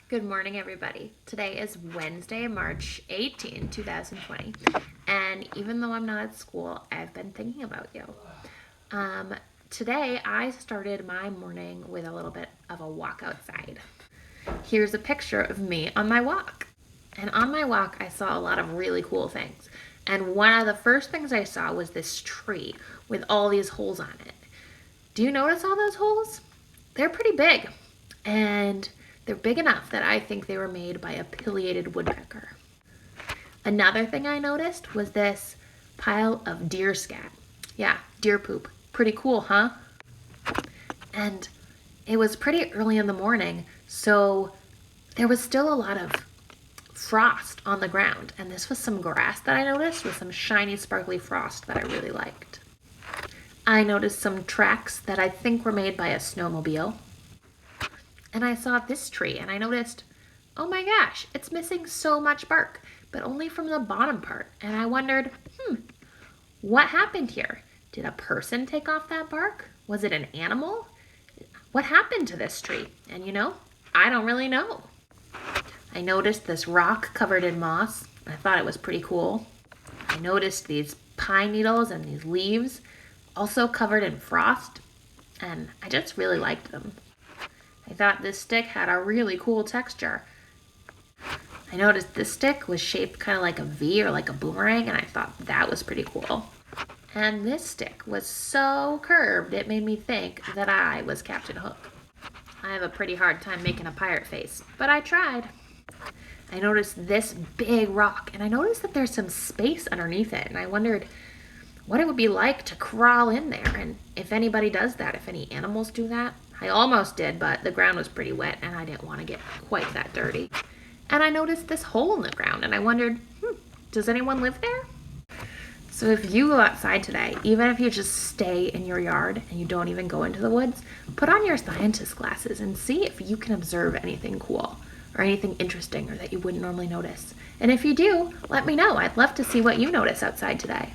Good morning, everybody. Today is Wednesday, March 18, 2020. And even though I'm not at school, I've been thinking about you. Today, I started my morning with a little bit of a walk outside. Here's a picture of me on my walk. And on my walk, I saw a lot of really cool things. And one of the first things I saw was this tree with all these holes on it. Do you notice all those holes? They're pretty big. And they're big enough that I think they were made by a pileated woodpecker. Another thing I noticed was this pile of deer scat. Yeah, deer poop. Pretty cool, huh? And it was pretty early in the morning, so there was still a lot of frost on the ground. And this was some grass that I noticed with some shiny, sparkly frost that I really liked. I noticed some tracks that I think were made by a snowmobile. And I saw this tree and I noticed, oh my gosh, it's missing so much bark, but only from the bottom part. And I wondered, what happened here? Did a person take off that bark? Was it an animal? What happened to this tree? And I don't really know. I noticed this rock covered in moss. I thought it was pretty cool. I noticed these pine needles and these leaves also covered in frost, and I just really liked them. I thought this stick had a really cool texture. I noticed this stick was shaped kind of like a V or like a boomerang, and I thought that was pretty cool. And this stick was so curved, it made me think that I was Captain Hook. I have a pretty hard time making a pirate face, but I tried. I noticed this big rock, and I noticed that there's some space underneath it, and I wondered what it would be like to crawl in there, and if anybody does that, if any animals do that. I almost did, but the ground was pretty wet and I didn't want to get quite that dirty. And I noticed this hole in the ground and I wondered, does anyone live there? So if you go outside today, even if you just stay in your yard and you don't even go into the woods, put on your scientist glasses and see if you can observe anything cool or anything interesting or that you wouldn't normally notice. And if you do, let me know. I'd love to see what you notice outside today.